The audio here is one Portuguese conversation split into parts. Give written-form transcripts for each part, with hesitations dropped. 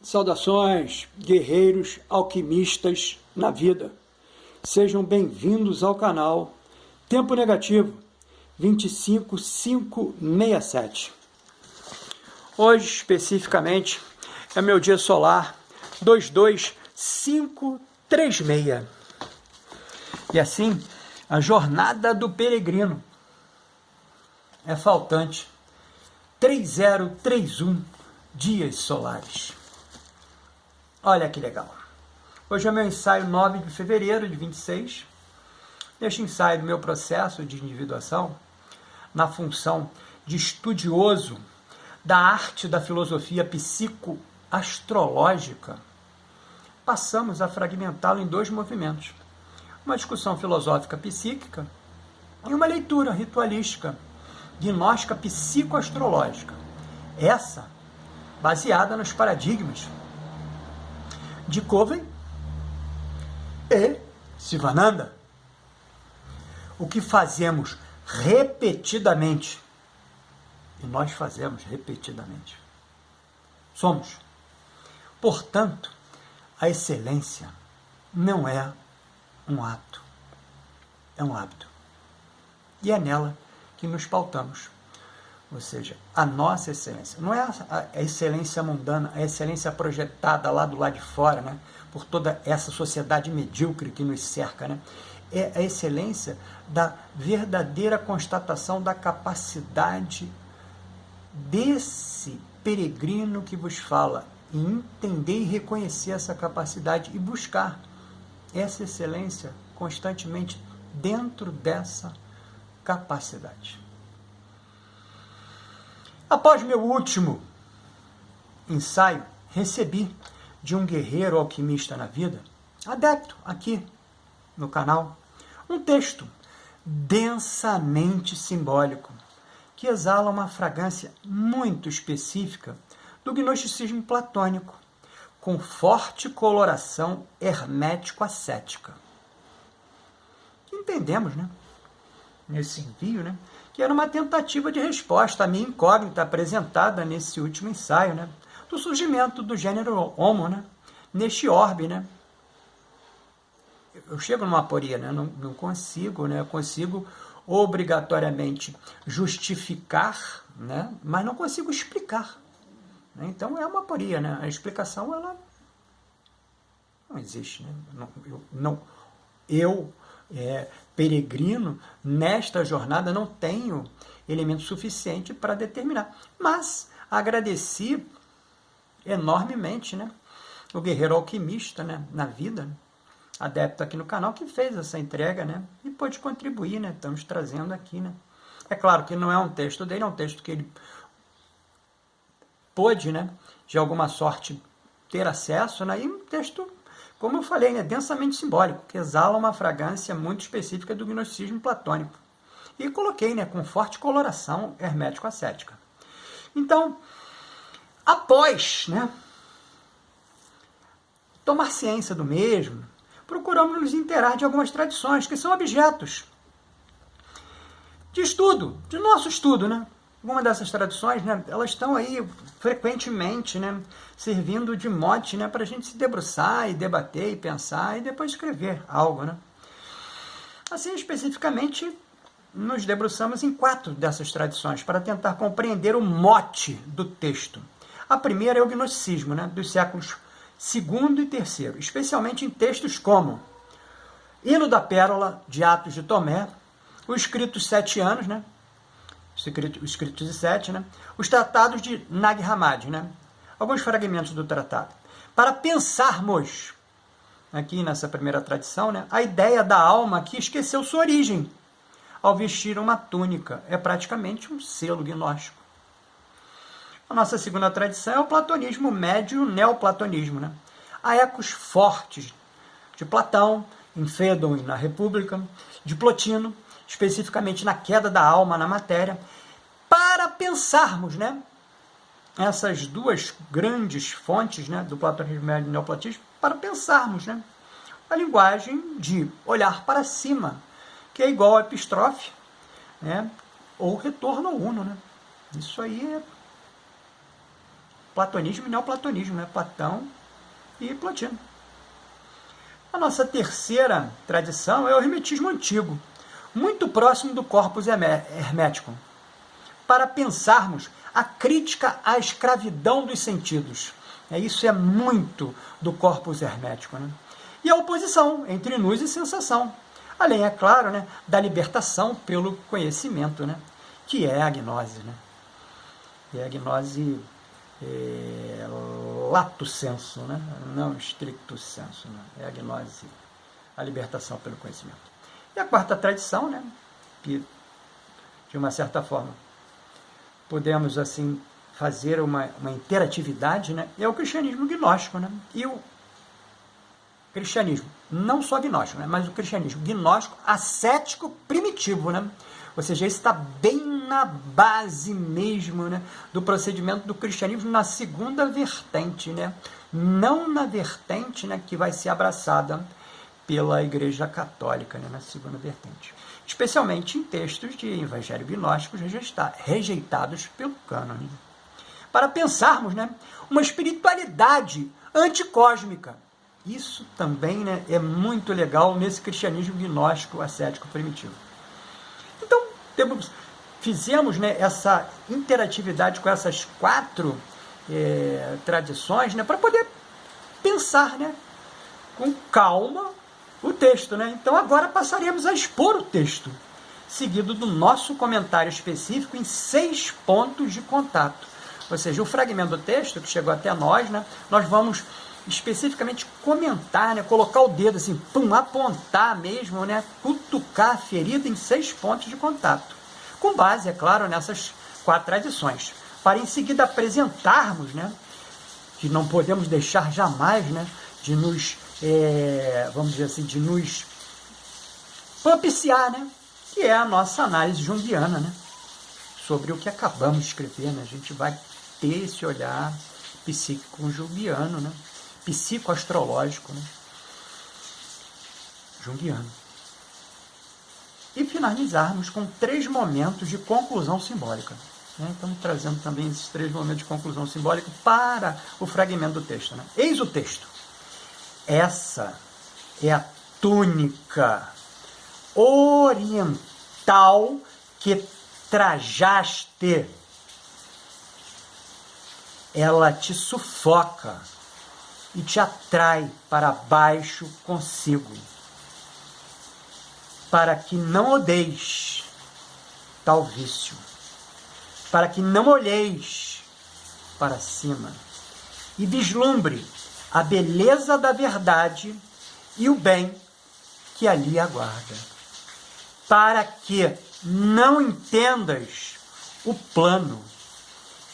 Saudações, guerreiros alquimistas na vida. Sejam bem-vindos ao canal Tempo Negativo 25567. Hoje, especificamente, é meu dia solar 22536. E assim, a jornada do peregrino é faltante 3031 dias solares. Olha que legal. Hoje é meu ensaio 9 de fevereiro de 26. Neste ensaio do meu processo de individuação, na função de estudioso da arte da filosofia psicoastrológica, passamos a fragmentá-lo em dois movimentos. Uma discussão filosófica psíquica e uma leitura ritualística, gnóstica psicoastrológica. Essa baseada nos paradigmas de Coven e Sivananda. O que fazemos repetidamente, e nós fazemos repetidamente, somos. Portanto, a excelência não é um ato, é um hábito. E é nela que nos pautamos. Ou seja, a nossa excelência. Não é a excelência mundana, a excelência projetada lá do lado de fora, né? Por toda essa sociedade medíocre que nos cerca, né? É a excelência da verdadeira constatação da capacidade desse peregrino que vos fala, e entender e reconhecer essa capacidade e buscar essa excelência constantemente dentro dessa capacidade. Após meu último ensaio, recebi de um guerreiro alquimista na vida, adepto aqui no canal, um texto densamente simbólico, que exala uma fragrância muito específica do gnosticismo platônico, com forte coloração hermético-ascética. Entendemos, né? Nesse envio, né? Que era uma tentativa de resposta à minha incógnita apresentada nesse último ensaio, né? Do surgimento do gênero Homo, né? Neste orbe, né? Eu chego numa aporia, né? Não consigo, né? Eu consigo obrigatoriamente justificar, né? Mas não consigo explicar. Né? Então é uma aporia, né? A explicação, ela não existe, né? Eu peregrino, nesta jornada, não tenho elemento suficiente para determinar. Mas agradeci enormemente, né, o guerreiro alquimista, né, na vida, né, adepto aqui no canal, que fez essa entrega, né, e pôde contribuir, né, estamos trazendo aqui, né. É claro que não é um texto dele, é um texto que ele pôde, né, de alguma sorte ter acesso, né, e um texto, como eu falei, né, densamente simbólico, que exala uma fragrância muito específica do gnosticismo platônico. E coloquei, né, com forte coloração hermético-ascética. Então, após, né, tomar ciência do mesmo, procuramos nos inteirar de algumas tradições, que são objetos de estudo, de nosso estudo, né? Algumas dessas tradições, né, elas estão aí frequentemente, né, servindo de mote, né, para a gente se debruçar e debater e pensar e depois escrever algo, né? Assim, especificamente, nos debruçamos em 4 dessas tradições para tentar compreender o mote do texto. A primeira é o gnosticismo, né, dos séculos II e III, especialmente em textos como Hino da Pérola, de Atos de Tomé, o Escritos Setianos, né, os Escritos de Sete, né, os Tratados de Nag Hammadi, né, alguns fragmentos do tratado, para pensarmos, aqui nessa primeira tradição, né, a ideia da alma que esqueceu sua origem ao vestir uma túnica. É praticamente um selo gnóstico. A nossa segunda tradição é o platonismo médio, o neoplatonismo, né? Há ecos fortes de Platão, em Fédon e na República, de Plotino, especificamente na queda da alma na matéria, para pensarmos, né, essas duas grandes fontes, né, do platonismo médio e do neoplatonismo, para pensarmos, né, a linguagem de olhar para cima, que é igual a epístrofe, né, ou retorno ao uno, né? Isso aí é platonismo e neoplatonismo, né? Platão e Plotino. A nossa terceira tradição é o hermetismo antigo, muito próximo do corpus hermético, para pensarmos a crítica à escravidão dos sentidos. Isso é muito do corpus hermético, né? E a oposição entre luz e sensação, além, é claro, né, da libertação pelo conhecimento, né, que é a gnose. Né? E a gnose lato sensu, né? Não stricto sensu. Né? É a gnose, a libertação pelo conhecimento. E a quarta tradição, né, que, de uma certa forma, podemos assim fazer uma interatividade, né, é o cristianismo gnóstico. Né? E o cristianismo, não só gnóstico, né, mas o cristianismo gnóstico ascético primitivo, né? Ou seja, isso está bem na base mesmo, né, do procedimento do cristianismo na segunda vertente, né? Não na vertente, né, que vai ser abraçada pela Igreja Católica, né, na segunda vertente. Especialmente em textos de evangelho gnósticos rejeitados pelo cânone. Para pensarmos, né, uma espiritualidade anticósmica. Isso também, né, é muito legal nesse cristianismo gnóstico ascético primitivo. Então, fizemos, né, essa interatividade com essas quatro tradições, né, para poder pensar, né, com calma o texto. Né? Então, agora passaremos a expor o texto, seguido do nosso comentário específico em 6 pontos de contato. Ou seja, o fragmento do texto que chegou até nós, né, nós vamos especificamente comentar, né, colocar o dedo assim, apontar mesmo, né, cutucar a ferida em 6 pontos de contato, com base, é claro, nessas 4 tradições, para em seguida apresentarmos, né, que não podemos deixar jamais, né, de nos, vamos dizer assim, de nos propiciar, né, que é a nossa análise junguiana, né, sobre o que acabamos de escrever. Né, a gente vai ter esse olhar psíquico junguiano, né, psicoastrológico, né, junguiano. E finalizarmos com 3 momentos de conclusão simbólica. Né? Estamos trazendo também esses 3 momentos de conclusão simbólica para o fragmento do texto. Né? Eis o texto. Essa é a túnica oriental que trajaste. Ela te sufoca e te atrai para baixo consigo, para que não odeies tal vício, para que não olheis para cima e vislumbre a beleza da verdade e o bem que ali aguarda, para que não entendas o plano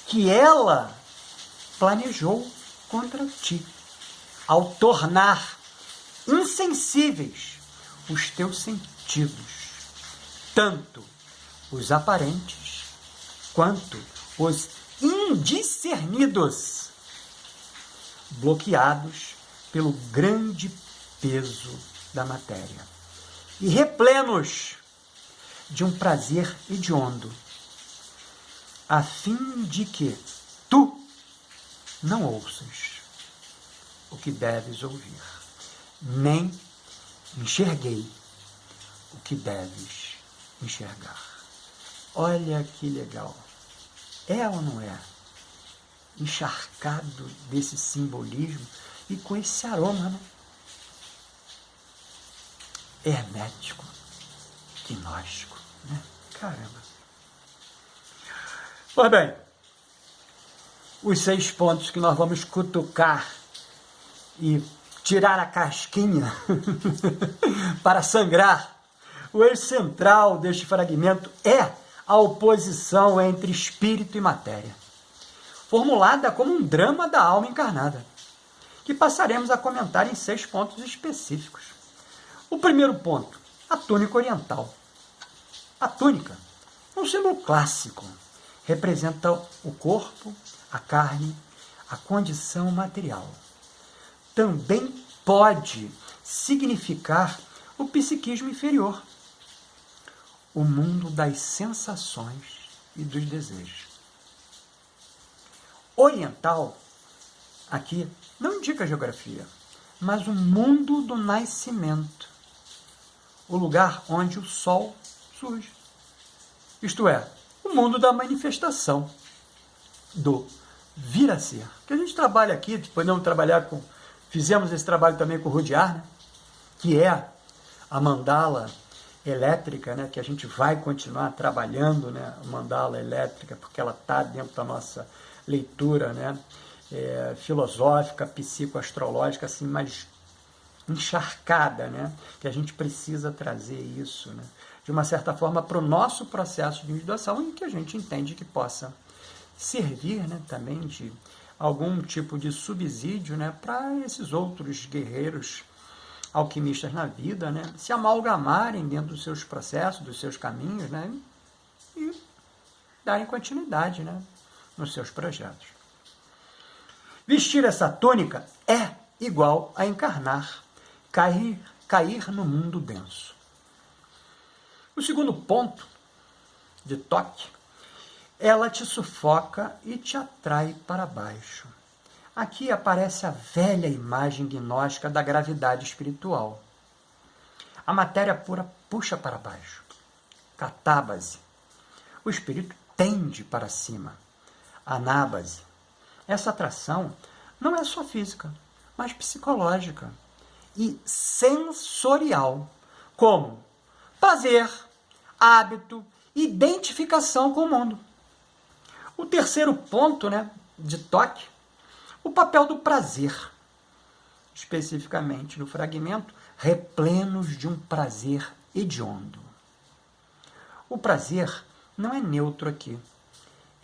que ela planejou contra ti, ao tornar insensíveis os teus sentidos, tanto os aparentes quanto os indiscernidos, bloqueados pelo grande peso da matéria e replenos de um prazer hediondo, a fim de que tu não ouças o que deves ouvir, nem enxerguei o que deves enxergar. Olha que legal. É ou não é? Encharcado desse simbolismo e com esse aroma, né? Hermético, gnóstico, né? Caramba. Pois bem, os 6 pontos que nós vamos cutucar e tirar a casquinha para sangrar. O eixo central deste fragmento é a oposição entre espírito e matéria, formulada como um drama da alma encarnada, que passaremos a comentar em 6 pontos específicos. O primeiro ponto, a túnica oriental. A túnica, um símbolo clássico, representa o corpo, a carne, a condição material. Também pode significar o psiquismo inferior, o mundo das sensações e dos desejos. oriental, aqui, não indica geografia, mas o mundo do nascimento, o lugar onde o sol surge. Isto é, o mundo da manifestação, do vir a ser. Que a gente trabalha aqui, podemos trabalhar com, fizemos esse trabalho também com o Rudyard, né? Que é a mandala elétrica, né? Que a gente vai continuar trabalhando, né? A mandala elétrica, porque ela está dentro da nossa leitura, né? Filosófica, psicoastrológica, assim, mais encharcada, né? Que a gente precisa trazer isso, né? De uma certa forma, para o nosso processo de individuação, em que a gente entende que possa servir, né, também de algum tipo de subsídio, né, para esses outros guerreiros alquimistas na vida, né, se amalgamarem dentro dos seus processos, dos seus caminhos, né, e darem continuidade, né, nos seus projetos. Vestir essa tônica é igual a encarnar, cair no mundo denso. O segundo ponto de toque, ela te sufoca e te atrai para baixo. Aqui aparece a velha imagem gnóstica da gravidade espiritual. A matéria pura puxa para baixo. Catábase. O espírito tende para cima. Anábase. Essa atração não é só física, mas psicológica e sensorial, como prazer, hábito, identificação com o mundo. O terceiro ponto, né, de toque, o papel do prazer, especificamente no fragmento, replenos de um prazer hediondo. O prazer não é neutro aqui.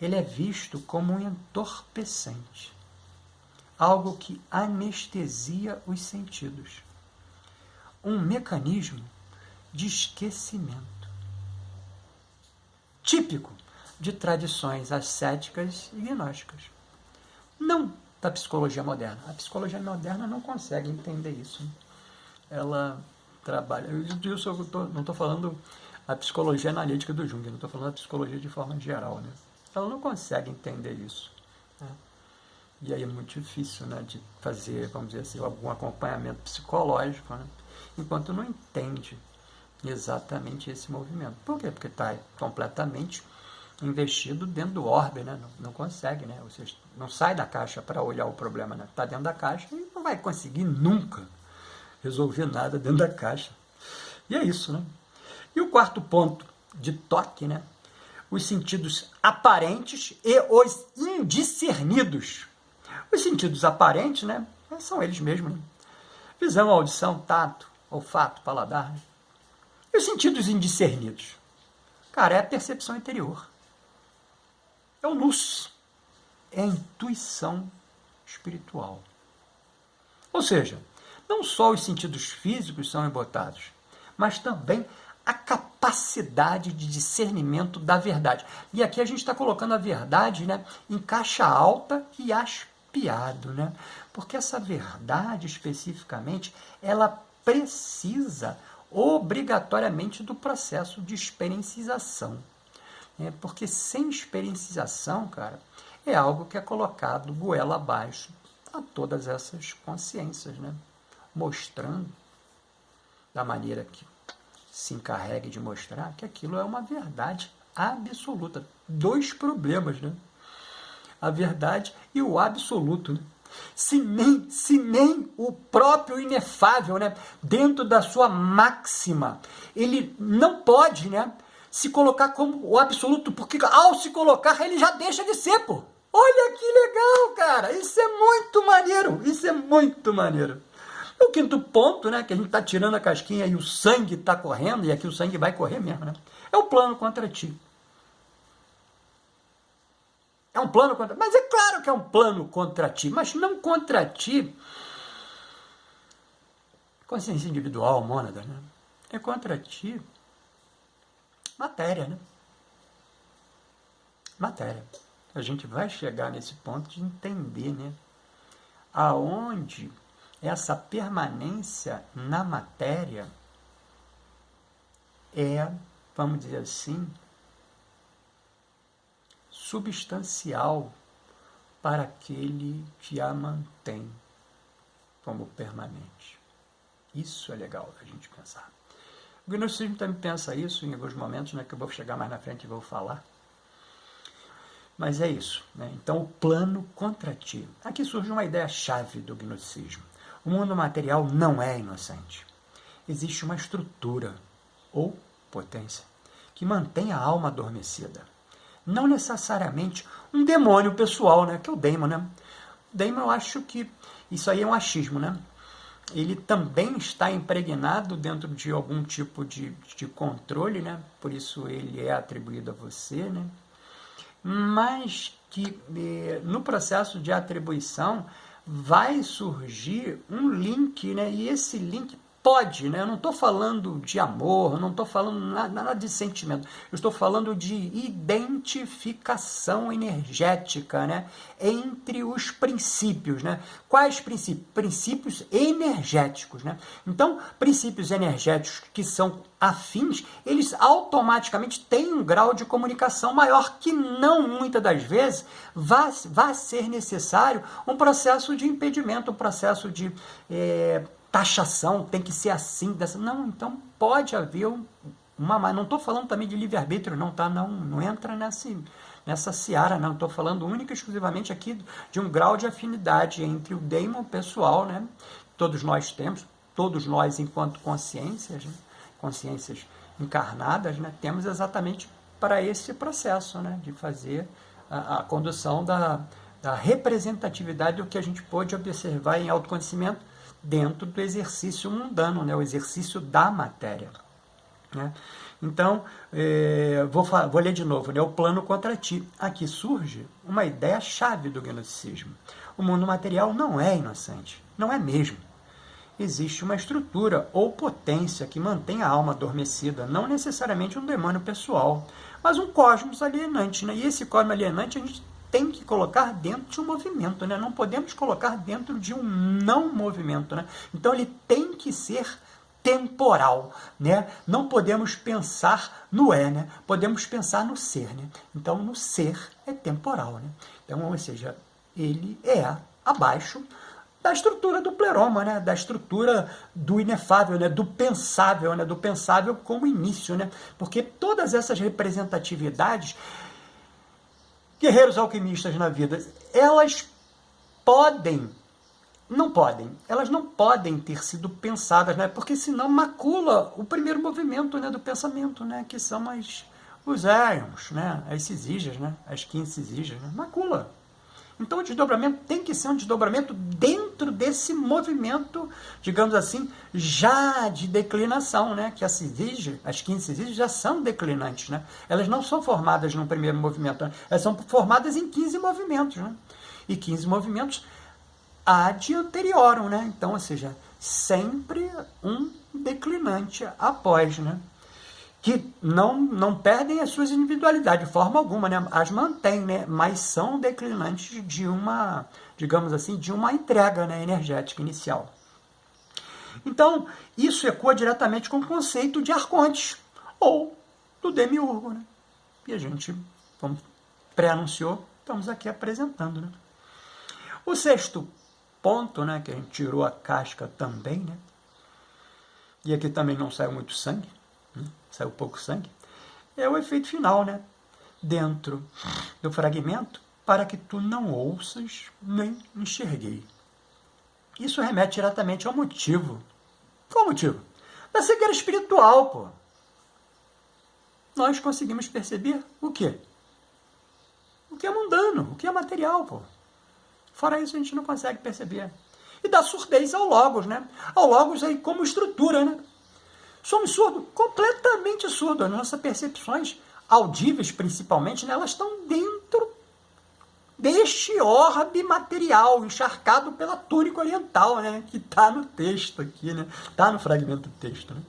Ele é visto como um entorpecente, algo que anestesia os sentidos, um mecanismo de esquecimento, típico de tradições ascéticas e gnósticas. Não da psicologia moderna. A psicologia moderna não consegue entender isso. Ela trabalha... Isso eu não estou falando a psicologia analítica do Jung, não estou falando a psicologia de forma geral, né? Ela não consegue entender isso, né? E aí é muito difícil, né, de fazer, vamos dizer assim, algum acompanhamento psicológico, né, enquanto não entende exatamente esse movimento. Por quê? Porque está completamente investido dentro do orbe, né? Não consegue, né? Ou seja, não sai da caixa para olhar o problema, né? Está dentro da caixa e não vai conseguir nunca resolver nada dentro da caixa. E é isso, né? E o quarto ponto de toque, né? Os sentidos aparentes e os indiscernidos. Os sentidos aparentes, né? São eles mesmos, né? Visão, audição, tato, olfato, paladar, né? E os sentidos indiscernidos? Cara, é a percepção interior. É o luz. É a intuição espiritual. Ou seja, não só os sentidos físicos são embotados, mas também a capacidade de discernimento da verdade. E aqui a gente está colocando a verdade, né, em caixa alta e aspiado, né? Porque essa verdade, especificamente, ela precisa obrigatoriamente do processo de experienciação. Porque sem experienciação, cara, é algo que é colocado goela abaixo a todas essas consciências, né? Mostrando da maneira que se encarregue de mostrar que aquilo é uma verdade absoluta. Dois problemas, né? A verdade e o absoluto, né? Se nem o próprio inefável, né, dentro da sua máxima, ele não pode, né, se colocar como o absoluto, porque ao se colocar ele já deixa de ser, pô. Olha que legal, cara, isso é muito maneiro, isso é muito maneiro. O quinto ponto, né, que a gente está tirando a casquinha e o sangue está correndo, e aqui o sangue vai correr mesmo, né, é o plano contra ti. É um plano contra... Mas é claro que é um plano contra ti, mas não contra ti consciência individual, mônada, né? É contra ti matéria, né? Matéria. A gente vai chegar nesse ponto de entender, né, aonde essa permanência na matéria é, vamos dizer assim, substancial para aquele que a mantém como permanente. Isso é legal a gente pensar. O gnosticismo também pensa isso em alguns momentos, né, que eu vou chegar mais na frente e vou falar. Mas é isso, né? Então, o plano contra ti. Aqui surge uma ideia-chave do gnosticismo. O mundo material não é inocente. Existe uma estrutura, ou potência, que mantém a alma adormecida. Não necessariamente um demônio pessoal, né? Que é o daemon, né? O daemon, eu acho que isso aí é um achismo, né? Ele também está impregnado dentro de algum tipo de controle, né? Por isso ele é atribuído a você, né? Mas que no processo de atribuição vai surgir um link, né? E esse link pode, né? Eu não estou falando de amor, não estou falando nada de sentimento, eu estou falando de identificação energética, né? Entre os princípios, né? Quais princípios? Princípios energéticos, né? Então, princípios energéticos que são afins, eles automaticamente têm um grau de comunicação maior, que não, muitas das vezes, vai ser necessário um processo de impedimento, um processo de taxação, tem que ser assim, dessa. Não, então pode haver não estou falando também de livre-arbítrio, não, tá? Não entra nessa seara, não. Estou falando única e exclusivamente aqui de um grau de afinidade entre o daemon pessoal, né? Todos nós temos, todos nós enquanto consciências, né? Consciências encarnadas, né? Temos exatamente para esse processo, né? De fazer a condução da representatividade do que a gente pôde observar em autoconhecimento dentro do exercício mundano, né? O exercício da matéria, né? Então, vou ler de novo, né? O plano contra ti. Aqui surge uma ideia-chave do gnosticismo. O mundo material não é inocente, não é mesmo. Existe uma estrutura ou potência que mantém a alma adormecida, não necessariamente um demônio pessoal, mas um cosmos alienante, né? E esse cosmos alienante a gente tem que colocar dentro de um movimento, né? Não podemos colocar dentro de um não movimento, né? Então ele tem que ser temporal, né? Não podemos pensar no né? Podemos pensar no ser, né? Então no ser é temporal, né? Então, ou seja, ele é abaixo da estrutura do pleroma, né? Da estrutura do inefável, né? Do pensável, né? Do pensável como início, né? Porque todas essas representatividades, guerreiros alquimistas na vida, elas elas não podem ter sido pensadas, né? Porque senão macula o primeiro movimento, né, do pensamento, né? Que são os éons, né? As cisígias, né? As 15 cisígias, né? Macula. Então o desdobramento tem que ser um desdobramento dentro desse movimento, digamos assim, já de declinação, né? Que as 15 cisígias já são declinantes, né? Elas não são formadas num primeiro movimento, né? Elas são formadas em 15 movimentos, né? E 15 movimentos ad anteriorum, né? Então, ou seja, sempre um declinante após, né? Que não perdem as suas individualidades de forma alguma, né? As mantêm, né? Mas são declinantes de uma, digamos assim, de uma entrega, né, energética inicial. Então, isso ecoa diretamente com o conceito de arcontes, ou do demiurgo, né? E a gente, como pré-anunciou, estamos aqui apresentando, né? O sexto ponto, né, que a gente tirou a casca também, né? E aqui também não saiu muito sangue, né? Saiu pouco sangue, é o efeito final, né? Dentro do fragmento, para que tu não ouças nem enxerguei. Isso remete diretamente ao motivo. Qual o motivo? Da cegueira espiritual, pô. Nós conseguimos perceber o quê? O que é mundano, o que é material, pô. Fora isso, a gente não consegue perceber. E da surdez ao logos, né? Ao logos aí como estrutura, né? Somos surdos, completamente surdos. As nossas percepções audíveis, principalmente, né, elas estão dentro deste orbe material, encharcado pela túnica oriental, né, que está no texto aqui, né? Está no fragmento do texto, né?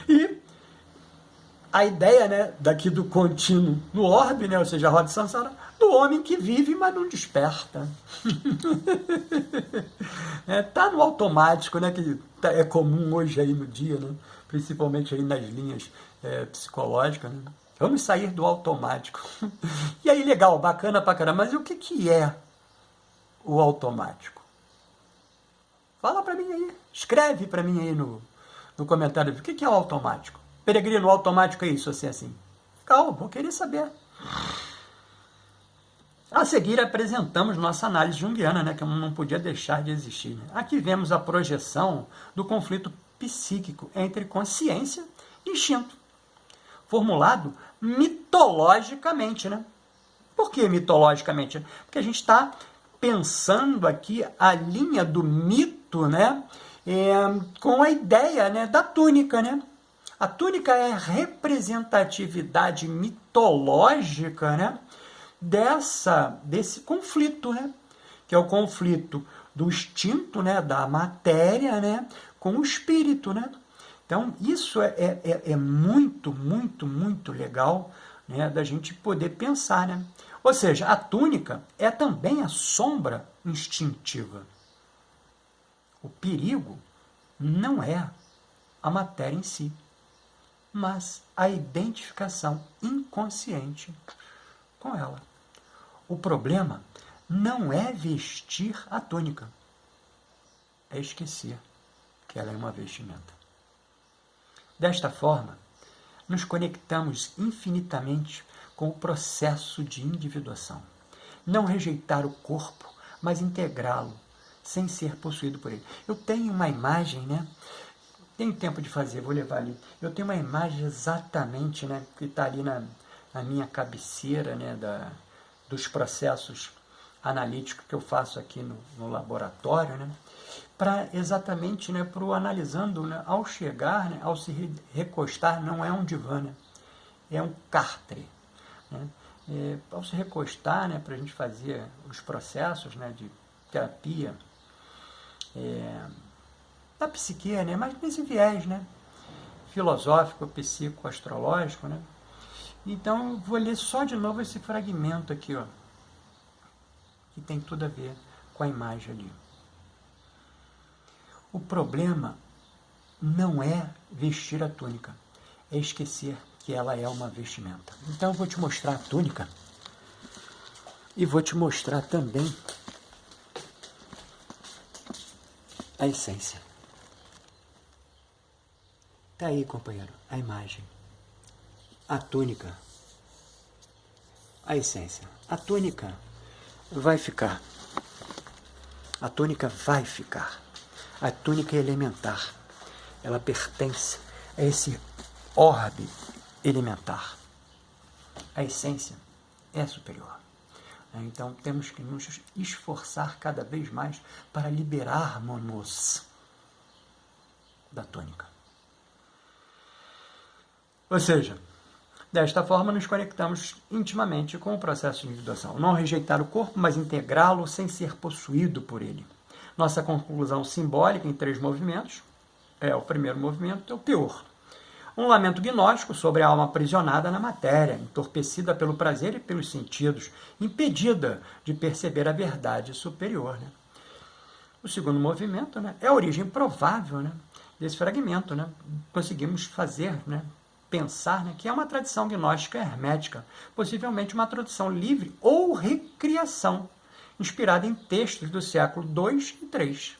E a ideia, né, daqui do contínuo no orbe, né, ou seja, a roda de Sansara, do homem que vive, mas não desperta. Tá no automático, né, que é comum hoje aí no dia, né, principalmente aí nas linhas psicológicas, né? Vamos sair do automático. E aí, legal, bacana pra caramba, mas o que é o automático? Fala para mim aí, escreve para mim aí no comentário. O que é o automático? Peregrino, o automático é isso, assim. Calma, vou querer saber. A seguir, apresentamos nossa análise junguiana, né, que não podia deixar de existir. Né? Aqui vemos a projeção do conflito psíquico entre consciência e instinto, formulado mitologicamente. Né? Por que mitologicamente? Porque a gente está pensando aqui a linha do mito, né, com a ideia, né, da túnica. Né? A túnica é a representatividade mitológica, né, desse conflito, né? Que é o conflito do instinto, né? Da matéria, né? Com o espírito, né? Então, isso é muito, muito, muito legal, né? Da gente poder pensar, né? Ou seja, a túnica é também a sombra instintiva. O perigo não é a matéria em si, mas a identificação inconsciente com ela. O problema não é vestir a túnica, é esquecer que ela é uma vestimenta. Desta forma, nos conectamos infinitamente com o processo de individuação. Não rejeitar o corpo, mas integrá-lo, sem ser possuído por ele. Eu tenho uma imagem, né? Tenho tempo de fazer, vou levar ali. Eu tenho uma imagem exatamente, né? Que está ali na minha cabeceira, né? Dos processos analíticos que eu faço aqui no laboratório, né, para exatamente, né, para o analisando, né, ao chegar, né, ao se recostar, não é um divã, né, é um cártere. Né, ao se recostar, né, para a gente fazer os processos, né, de terapia da psique, né, mas nesse viés, né, filosófico, psicoastrológico, né. Então, eu vou ler só de novo esse fragmento aqui, ó, que tem tudo a ver com a imagem ali. O problema não é vestir a túnica, é esquecer que ela é uma vestimenta. Então, eu vou te mostrar a túnica e vou te mostrar também a essência. Tá aí, companheiro, a imagem. A túnica, a essência. A túnica vai ficar. A túnica vai ficar. A túnica é elementar. Ela pertence a esse orbe elementar. A essência é superior. Então temos que nos esforçar cada vez mais para liberarmos-nos da túnica. Ou seja, desta forma, nos conectamos intimamente com o processo de individuação. Não rejeitar o corpo, mas integrá-lo sem ser possuído por ele. Nossa conclusão simbólica em 3 movimentos o primeiro movimento é o teor. Um lamento gnóstico sobre a alma aprisionada na matéria, entorpecida pelo prazer e pelos sentidos, impedida de perceber a verdade superior. Né? O segundo movimento, né, é a origem provável, né, desse fragmento. Né? Conseguimos fazer, né, pensar, né, que é uma tradição gnóstica hermética, possivelmente uma tradução livre ou recriação, inspirada em textos do século II e III.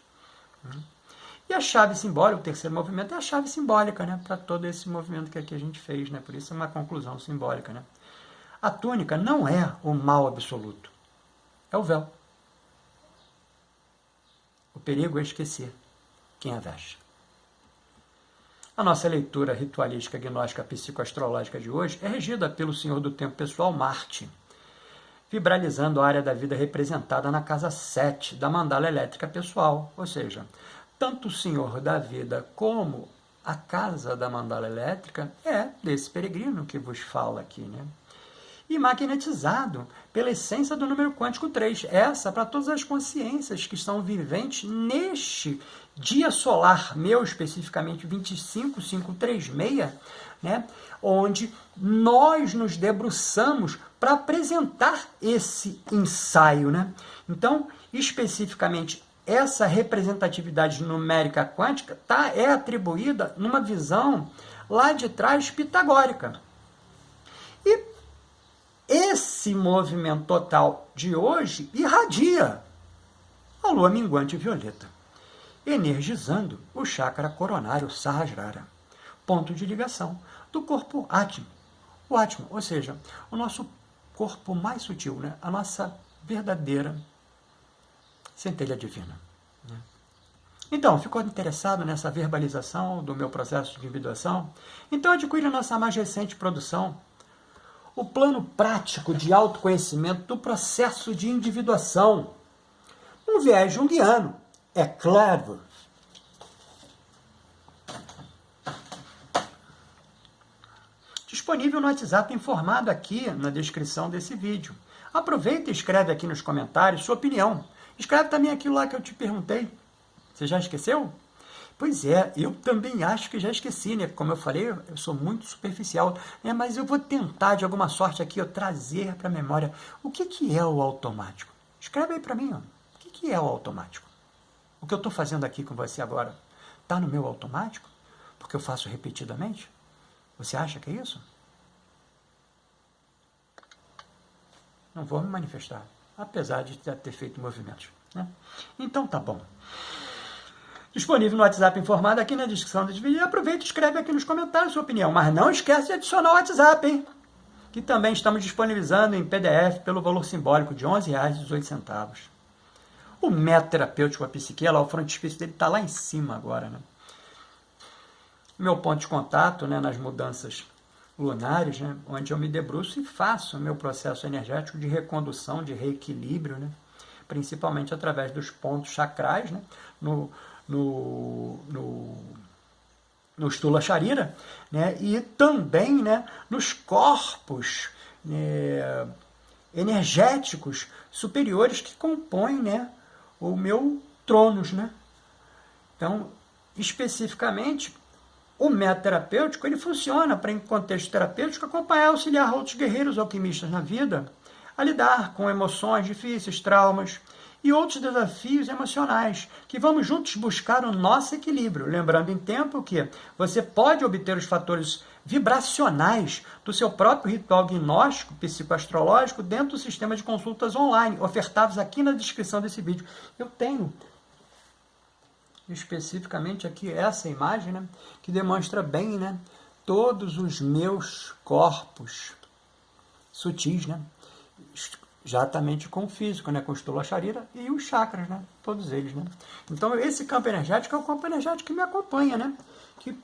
E a chave simbólica, o terceiro movimento, é a chave simbólica, né, para todo esse movimento que aqui a gente fez. Né, por isso é uma conclusão simbólica. Né. A túnica não é o mal absoluto, é o véu. O perigo é esquecer quem a veste. A nossa leitura ritualística gnóstica psicoastrológica de hoje é regida pelo Senhor do Tempo Pessoal, Marte, vibralizando a área da vida representada na casa 7 da mandala elétrica pessoal, ou seja, tanto o Senhor da vida como a casa da mandala elétrica é desse peregrino que vos fala aqui, né? E magnetizado pela essência do número quântico 3, essa para todas as consciências que estão viventes neste dia solar, meu especificamente 25536, né, onde nós nos debruçamos para apresentar esse ensaio. Né? Então, especificamente, essa representatividade numérica quântica é atribuída numa visão lá de trás pitagórica. E esse movimento total de hoje irradia a lua minguante violeta, energizando o chakra coronário Sahasrara, ponto de ligação do corpo Atma. O Atma, ou seja, o nosso corpo mais sutil, né? A nossa verdadeira centelha divina. Né? Então, ficou interessado nessa verbalização do meu processo de individuação? Então adquire a nossa mais recente produção, o plano prático de autoconhecimento do processo de individuação. Um viés junguiano, é claro. Disponível no WhatsApp informado aqui na descrição desse vídeo. Aproveita e escreve aqui nos comentários sua opinião. Escreve também aquilo lá que eu te perguntei. Você já esqueceu? Pois é, eu também acho que já esqueci, né? Como eu falei, eu sou muito superficial, né? Mas eu vou tentar, de alguma sorte aqui, trazer para a memória o que é o automático. Escreve aí para mim, ó. O que é o automático? O que eu estou fazendo aqui com você agora está no meu automático? Porque eu faço repetidamente? Você acha que é isso? Não vou me manifestar, apesar de ter feito movimentos. Né? Então tá bom. Disponível no WhatsApp informado aqui na descrição desse vídeo. Aproveita e escreve aqui nos comentários sua opinião. Mas não esquece de adicionar o WhatsApp, hein? Que também estamos disponibilizando em PDF pelo valor simbólico de R$ 11,18. O método terapêutico, a psique, lá, o frontispício dele está lá em cima agora. Né? Meu ponto de contato, né, nas mudanças lunares, né, onde eu me debruço e faço o meu processo energético de recondução, de reequilíbrio, né, principalmente através dos pontos chakrais, né, no Stula Sharira, né, e também, né, nos corpos energéticos superiores que compõem, né, o meu Tronus. Né. Então, especificamente, o método terapêutico ele funciona para, em contexto terapêutico, acompanhar e auxiliar outros guerreiros alquimistas na vida a lidar com emoções difíceis, traumas e outros desafios emocionais, que vamos juntos buscar o nosso equilíbrio. Lembrando em tempo que você pode obter os fatores vibracionais do seu próprio ritual gnóstico psicoastrológico dentro do sistema de consultas online, ofertados aqui na descrição desse vídeo. Eu tenho especificamente aqui essa imagem, né, que demonstra bem, né, todos os meus corpos sutis, né, exatamente com o físico, né, com o Stula Sharira e os chakras, né, todos eles. Né. Então, esse campo energético é o campo energético que me acompanha, né, que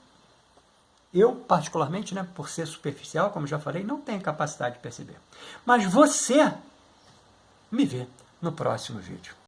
eu, particularmente, né, por ser superficial, como já falei, não tenho capacidade de perceber. Mas você me vê no próximo vídeo.